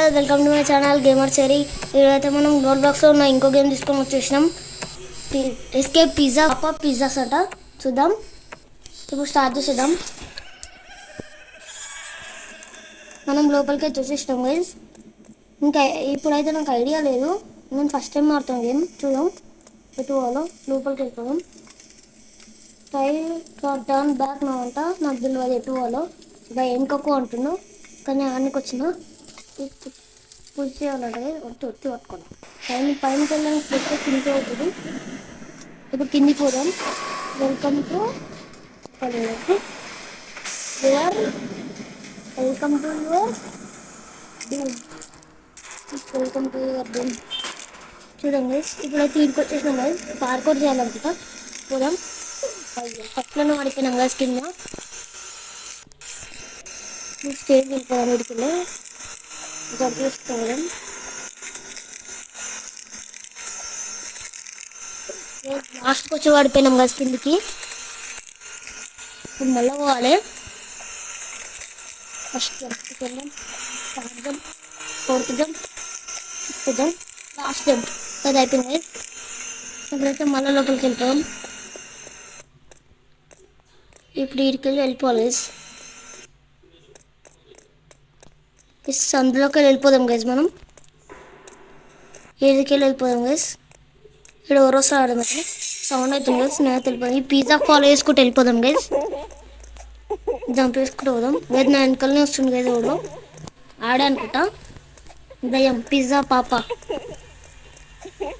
guys, welcome to my channel Gamer Cherry. ఈరోజైతే మనం Roblox లో ఉన్న ఇంకో గేమ్ తీసుకొని వచ్చేసినాం. ఎస్కేప్ పిజ్జా పాప పిజ్జాస్ అంట. చూద్దాం, ఇప్పుడు స్టార్ట్ చేసేద్దాం. మనం లోపలికి వచ్చేసినాం గైస్. ఇంకా ఇప్పుడైతే నాకు ఐడియా లేదు, నేను ఫస్ట్ టైం ఆడుతాను గేమ్. చూద్దాం ఎటు పోవాలో. లోపలికి వెళ్ళిపోదాం. ట్రై టర్న్ బ్యాక్ నా అంట, నాకు తెలియదు ఎటు పోవాలో. వెనుకకు అంటున్నాను కానీ ఆనికి వచ్చిన పుష్ చేయాలంటే ఒత్తి పట్టుకోండి. పైనకి వెళ్ళడానికి పుష్ కిందికి అవుతుంది. ఇప్పుడు కిందికి పోదాం. Welcome to your welcome to your doom. Welcome to your doom. చూడండి ఇప్పుడైతే ఇంటికి వచ్చేసినాం గైస్. పార్కౌట్ చేయాలనుకుంటా. పోదాం. ఫస్ట్లోనే పడిపోయినాం గైస్ కింద. స్టేజ్ వెళ్ళిపోదాం. ఇడికి జంప్ చేసుకోవడం. లాస్ట్కి వచ్చి పడిపోయినాం గైస్ కిందికి. ఇప్పుడు మళ్ళీ పోవాలి. First jump, second jump, third jump, fourth jump, fifth jump, last jump. అది అయిపోయింది. ఇప్పుడైతే మళ్ళీ లోపలికి వెళ్తాం. ఇప్పుడు వీడికి వెళ్ళిపోవాలి గైస్. అందులోకి వెళ్ళిపోదాం గైస్. మనం ఏదికి వెళ్ళిపోదాం గైస్. ఇక్కడ ఎవరో వస్తారు సౌండ్ అవుతుంది గైస్. నేను వెళ్ళిపోదాం. ఈ పిజ్జా ఫాలో చేసుకుంటూ వెళ్ళిపోదాం గైస్. జంప్ వేసుకుంటూ పోదాం గైస్. నా వెనకాలనే వస్తుంది గైస్. ఎవడో ఆడే అనుకుంటా. దయ్యం పిజ్జా పాప.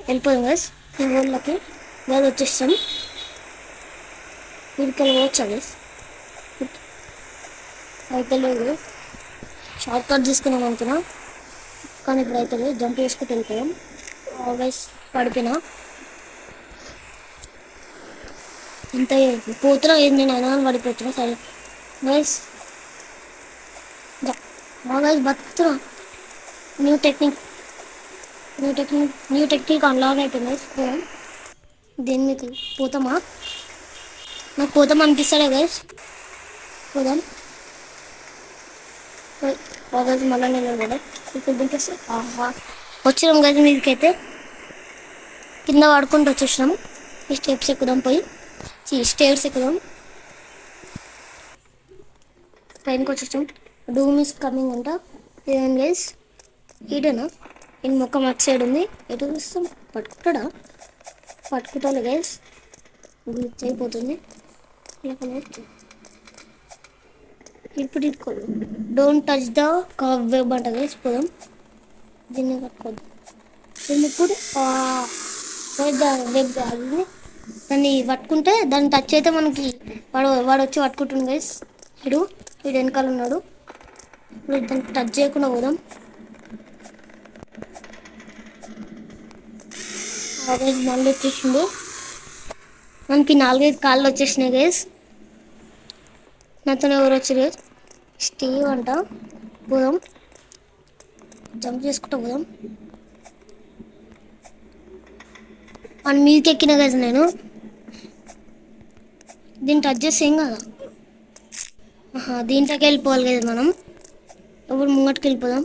వెళ్ళిపోదాం గైస్. ఈ ఊళ్ళకి గైస్ వచ్చేస్తాం. వీడికి వెళ్ళవచ్చా గైస్. అయితే లేదు, షార్ట్ కట్ తీసుకున్నాం అనుకున్నా కానీ ఇప్పుడు అయితే జంప్ వేసుకుంటూ వెళ్ళిపోయాం గైస్. పడిపోయినా ఇంత పోతున్నా ఏంది నేను పడిపోతున్నా. సరే గైస్, గైస్ బతుకుతున్నా. న్యూ టెక్నిక్ అన్లాక్ అయిపోయింది గైస్. దీని మీకు పోతామా? నాకు పోతాం అనిపిస్తాడే గైస్. పోదాం గైస్. మళ్ళీ నేను కూడా ఇప్పుడు దింకేస్తే వచ్చినాం గైస్. మీదకైతే కింద పడుకుంటూ వచ్చేసినాం. ఈ స్టెప్స్ ఎక్కుదాం. స్టేర్స్ ఎక్కుదాం. పైనకి వచ్చేసాం. డూమ్ ఈస్ కమింగ్ అంట. ఇదేం గైస్, ఈడేనా? ఈ మొక్క మట్ సైడ్ ఉంది. ఎటు చూస్తాం? పట్టుకుంటాను గైస్. గ్లిచ్ అయిపోతుంది. ఇప్పుడు ఇట్టుకోదు. Don't touch the curve web అంట గైస్. పోదాం. దీన్ని కట్టుకోద్దు. దీన్ని ఇప్పుడు వెబ్ అది దాన్ని పట్టుకుంటే దాన్ని టచ్ అయితే మనకి వాడు వచ్చి పట్టుకుంటుంది గైస్. వీడు వెనకాల ఉన్నాడు. ఇప్పుడు దాన్ని టచ్ చేయకుండా పోదాం. గైస్ మళ్ళీ వచ్చేసింది. మనకి 4-5 కాళ్ళు వచ్చేసినాయి గైస్. నాతో ఎవరు వచ్చారు గైస్? స్టీవ్ అంట. పోదాం. జంప్ చేసుకుంటూ పోదాం. మన మీదకి ఎక్కిన గైస్ నేను. దీన్ని టచ్ చేస్తే ఏం కదా. దీంట్లోకి వెళ్ళిపోవాలి కదా మనం. ఇప్పుడు ముంగటికి వెళ్ళిపోదాం.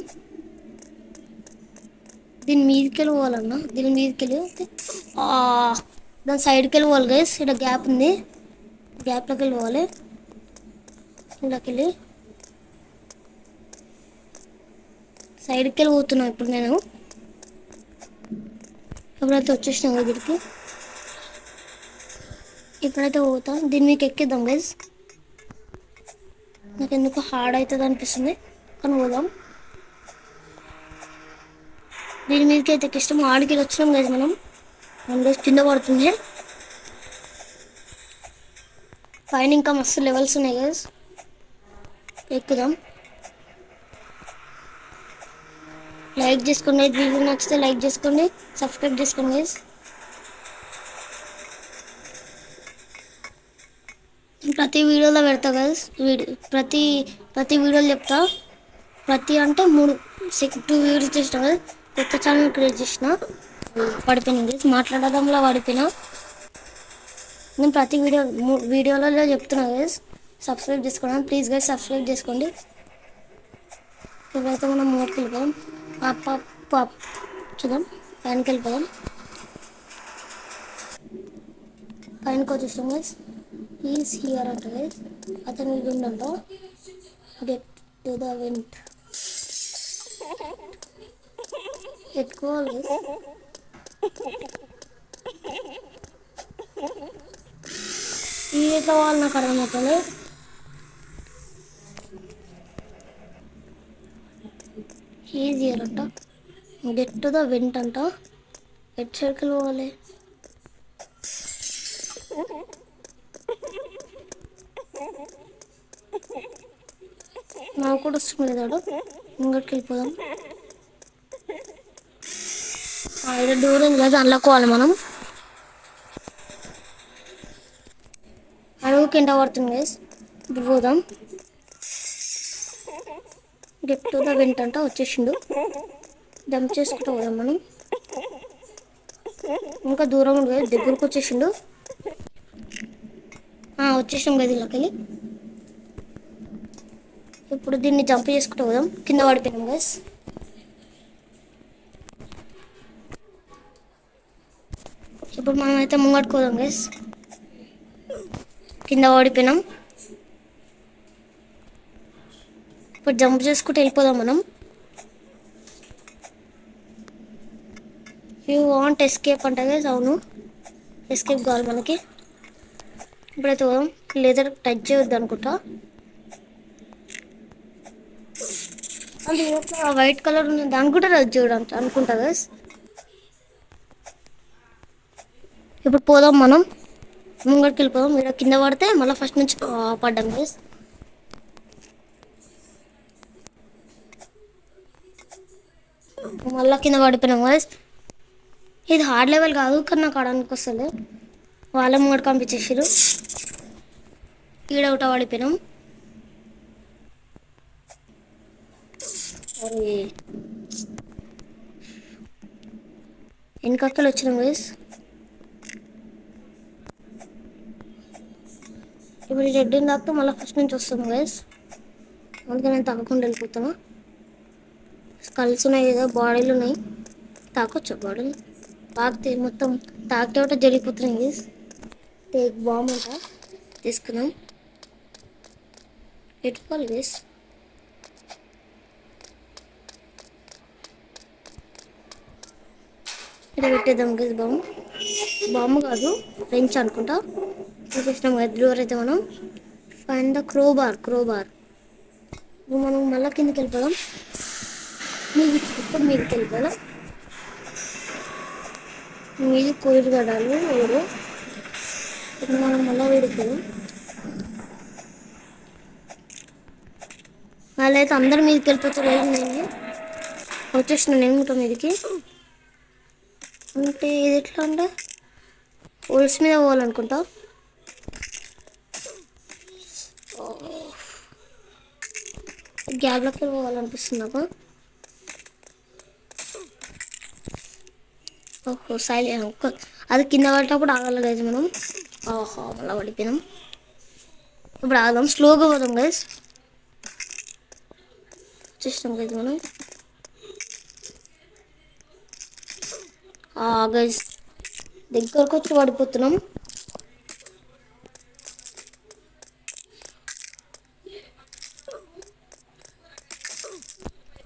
దీని మీదకి వెళ్ళిపోవాలన్నా. దీని మీదకి వెళ్ళి దాని సైడ్కి వెళ్ళిపోవాలి గైస్. ఇక్కడ గ్యాప్ ఉంది. గ్యాప్లోకి వెళ్ళిపోవాలి. ఇలాకి వెళ్ళి సైడ్కి వెళ్ళిపోతున్నాం. ఇప్పుడు నేను ఎప్పుడైతే వచ్చేసినాం దగ్గరికి ఇప్పుడైతే పోతాం. దీన్ని మీకు ఎక్కిద్దాం గైస్. నాకు ఎందుకు హార్డ్ అవుతుంది అనిపిస్తుంది కానీ పోదాం. దీని మీదకి అయితే ఎక్కిస్తాం. ఆడికి వచ్చినాం గైస్ మనం. గైస్ కింద పడుతుంది. పైన ఇంకా మస్తు లెవెల్స్ ఉన్నాయి గైస్. ఎక్కుదాం. లైక్ చేసుకోండి. వీడియో నచ్చితే లైక్ చేసుకోండి, సబ్స్క్రైబ్ చేసుకోండి గైస్. ప్రతి వీడియోలో పెడతా గైస్. ప్రతి వీడియోలో చెప్తా. అంటే 2 వీడియోస్ చేసిన కదా. కొత్త ఛానల్ క్రియేట్ చేసిన. పడిపోయినా గైస్. మాట్లాడడంలో పడిపోయినా. నేను ప్రతి వీడియోలలో చెప్తున్నా గైస్. సబ్స్క్రైబ్ చేసుకోండి ప్లీజ్ గైస్. సబ్స్క్రైబ్ చేసుకోండి. ఇప్పుడైతే మనం మోడ్కి వెళ్ళిపోయాం. అప్ అప్ అప్ చూద్దాం, పైనకి వెళ్ళిపోదాం. పైనకి వచ్చేస్తాం గైస్. ఈజ్ హియర్ అంట గైస్. అతను ఇది ఉందంట. గెట్ టు ద వెంట్ పెట్టుకోవాలి. ఈత వాళ్ళు నాకు అర్థమవుతుంది. ఈజియర్ అంట. గెట్ టు ద వెంట్ అంట. ఎట్ సైకిల్ పోవాలి. నాకు కూడా వస్తుంది కదా, ముంగటికి వెళ్ళిపోదాం. ఇది డోర్ ఉంది కదా, అన్లకోవాలి మనం. అడుగు కింద పడుతుంది గైస్. ఇప్పుడు పోదాం. గెట్ టు ద వెంట్ అంట. వచ్చేసిండు. జంప్ చేసుకుంటూ పోదాం మనం. ఇంకా దూరం ఉంది కదా, దగ్గరకు వచ్చేసిండు. వచ్చేసాం గదిలోకి వెళ్ళి. ఇప్పుడు దీన్ని జంప్ చేసుకుంటూ పోదాం. కింద పడిపోయాం గైస్. ఇప్పుడు మనం అయితే ముంగట్టుకోదాం గైస్. కింద పడిపోయినాం. ఇప్పుడు జంప్ చేసుకుంటూ వెళ్ళిపోదాం మనం. యూ వాంట్ ఎస్కేప్ అంటే గైస్. అవును, ఎస్కేప్ కావాలి మనకి. ఇప్పుడైతే పోదాం. లేదర్ టచ్ చేయొద్దు అనుకుంటా. అది వైట్ కలర్ ఉంది, దాని కూడా టచ్ చేయడం అనుకుంటా గైస్. ఇప్పుడు పోదాం మనం. ముంగడికి వెళ్ళిపోదాం. మీరు కింద పడితే మళ్ళీ ఫస్ట్ నుంచి పడ్డాం గైస్. మళ్ళీ కింద పడిపోయినాం గైస్. ఇది హార్డ్ లెవెల్ కాదు, కానీ నాకు ఆడడానికి వస్తుంది. వాళ్ళ ముంగడు పంపించేసారు. ఈడవుట పడిపోయినాం. అరే వెనకక్కలు వచ్చినాం గైస్. ఇప్పుడు ఈ రెడ్డిని తాకితే మళ్ళీ ఫస్ట్ నుంచి వస్తాం గైస్. అందుకే నేను తాగకుండా వెళ్ళిపోతాను. స్కల్స్ ఉన్నాయి కదా, బాడీలు ఉన్నాయి. తాకొచ్చు బాడీలు. తాకితే మొత్తం తాకితే ఒకటి జరిగిపోతున్నాయి గైస్. టేక్ బాంబ్ అంట. తీసుకున్నాం. పెట్టుకోవాలి గైస్. ఇలా పెట్టేద్దాం గైస్. బాంబు కాదు, రెంచ్ అనుకుంటా. చూసేసినాం కదా డోర్ అయితే మనం. Find the crowbar. మనం మళ్ళీ కిందకి వెళ్ళిపోదాం. ఇప్పుడు మీదకి వెళ్ళిపోదాం. మీది కోయిలు గడాలు ఎవరు. ఇప్పుడు మనం మళ్ళీ వేడుకోదాం. వాళ్ళైతే అందరు మీదకి వెళ్ళిపోతారు. నేను వచ్చేసిన ఏమిటో మీదకి. అంటే ఇది ఎట్లా అంటే హోల్స్ మీద పోవాలనుకుంటా. గ్యాప్లోకి పోవాలనిపిస్తుంది నాకు. ఓహో సైలెంట్. అది కింద పడేటప్పుడు ఆగాలి గైజ్ మనం. ఓహో మళ్ళీ పడిపోయినాం. ఇప్పుడు ఆగదాం. స్లోగా పోదాం గైజ్. వచ్చేస్తాం గైజ్ మనం. గైజ్ దగ్గరకు వచ్చి పడిపోతున్నాం.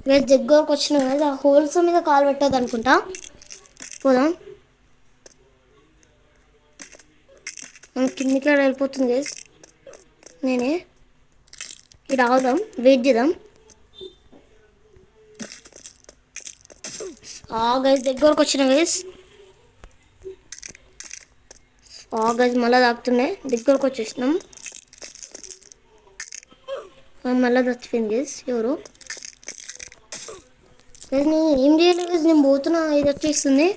గైజ్ దగ్గరకు వచ్చినాం గైజ్. ఆ హోల్స్ మీద కాలు పెట్టద్దు అనుకుంటా. పోదాం. మనం కిందికి వెళ్ళిపోతుంది గైజ్. నేనే ఇక్కడ ఆగుదాం, వెయిట్ చేద్దాం. గైజ్ దగ్గరకు వచ్చిన గైజ్. గైజ్ మళ్ళీ తాకుతున్నాయి. దగ్గరకు వచ్చేసినాం. మళ్ళీ చచ్చిపోయింది గైజ్ ఎవరు. గైజ్ నేను ఏం చేయలేదు గైజ్. నేను పోతున్నా, ఇది వచ్చేస్తుంది.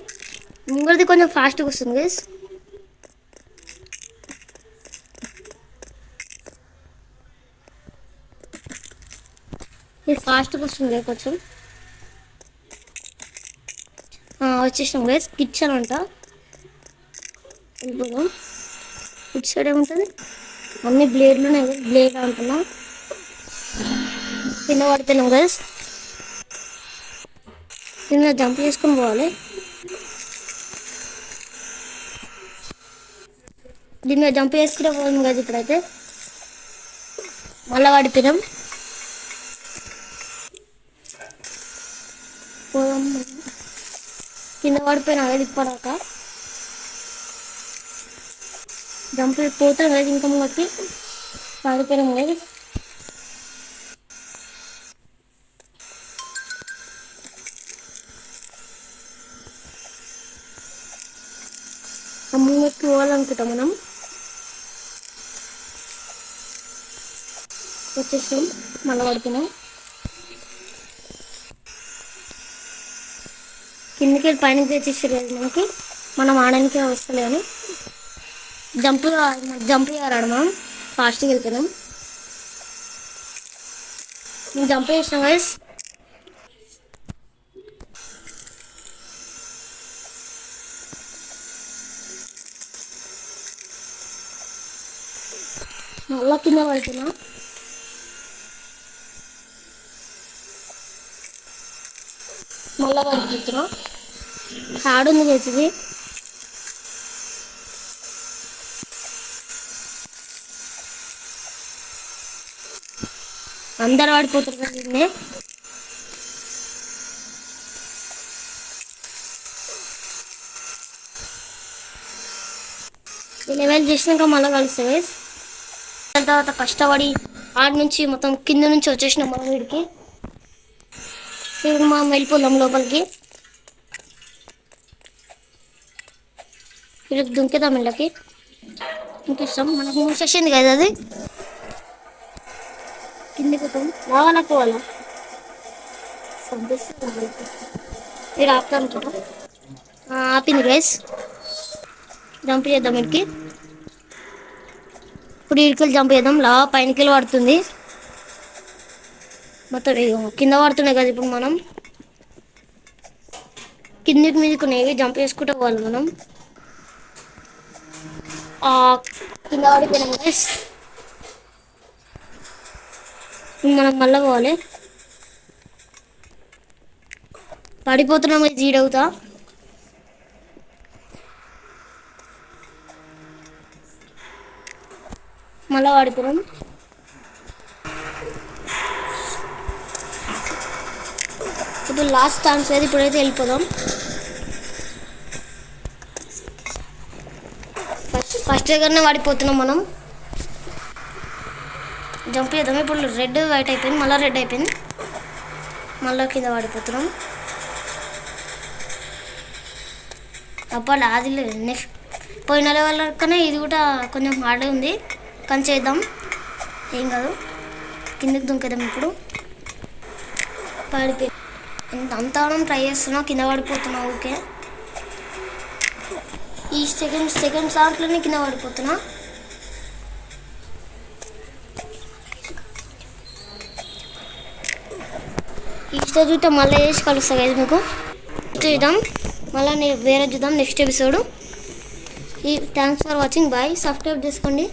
ముంగడిది కొంచెం ఫాస్ట్గా వస్తుంది గైజ్. ఇది ఫాస్ట్గా వస్తుంది కొంచెం. వచ్చేసినాం గైజ్. కిచెన్ అంట. వెళ్ళిపోదాం. ఇటు సైడ్ ఏముంటుంది, అన్ని బ్లేడ్లు ఉన్నాయి. బ్లేడ్ అంటున్నాం. కింద పడిపోయినాం గైజ్. దీని మీద జంప్ చేసుకొని పోవాలి. దీని మీద జంప్ చేసుకుంటే పోయింది కదా. ఇప్పుడైతే మళ్ళీ పడిపోయినాం. పోదాం. కింద పడిపోయినా కదా ఇప్పటిదాకా. జంప్ పోతున్నాం కదా ఇంకా బట్టి పడిపోయినాం కదా. ముందుకు పోవాలనుకుంటాం మనం. వచ్చేసాం. మళ్ళీ పడుతున్నాం. కిందకి వెళ్ళి పైనకి తెచ్చేసారు కదా మనకి. మనం ఆడడానికే వస్తలే అని జంప్ చేయాలి మనం. ఫాస్ట్గా వెళ్తున్నాం. నేను జంప్ చేసినాం గైస్. మళ్ళా కింద పడుతున్నా. మళ్ళా పడుతున్నా. ఆడుంది చేసింది. అందరు పడిపోతున్నారు దీన్నే. ఈ లెవెల్ చేసినాక మళ్ళీ కలుస్తుంది. దాని తర్వాత కష్టపడి ఆడ నుంచి మొత్తం కింద నుంచి వచ్చేసినాం మనం వీడికి. ఇప్పుడు మనం వెళ్ళిపోదాం లోపలికి. వీళ్ళకి దుంకేద్దాం. వీళ్ళకి దుంకిస్తాం. మనకు మూసేసింది కదా అది. కిందికి పోతాం. రావాలా పోవాలా మీరు ఆపుతాను కదా. ఆపింది గైస్. జంప్ చేద్దాం వీడికి. ఇప్పుడు ఇటుకలు జంప్ చేద్దాం. పైనకి పడుతుంది మొత్తం. కింద పడుతున్నాయి కదా. ఇప్పుడు మనం కిందికి మీదకి ఉన్నాయి. జంప్ చేసుకుంటూ పోవాలి మనం. కింద పడిపోయినాం గైస్. మనం మళ్ళీ పోవాలి. పడిపోతున్నాం. జీడవుతా మళ్ళీ పడిపోయాం. ఇప్పుడు లాస్ట్ ఛాన్స్ లేదు. ఇప్పుడైతే వెళ్ళిపోదాం. ఫస్ట్ దగ్గరనే పడిపోతున్నాం మనం. జంప్ చేద్దాం. ఇప్పుడు రెడ్ వైట్ అయిపోయింది. మళ్ళీ రెడ్ అయిపోయింది. మళ్ళీ కింద పడిపోతున్నాం. అప్పుడు అది లేదు. నెక్స్ట్ పోయిన లెవెల్ కన్నా ఇది కూడా కొంచెం హార్డ్ ఉంది. కానీ చేద్దాం. ఏం కాదు. కిందకి దుంకేద్దాం. ఇప్పుడు పడిపోయి అంతా ట్రై చేస్తున్నా. కింద పడిపోతున్నా. ఓకే. ఈ సెకండ్ దాంట్లోనే కింద పడిపోతున్నా. ఈ స్టేజ్ చూస్తే మళ్ళీ వేసి కలుస్తా కదా మీకు. చూద్దాం మళ్ళీ వేరే చూద్దాం next episode. Thanks for watching. Bye. Subscribe చేసుకోండి.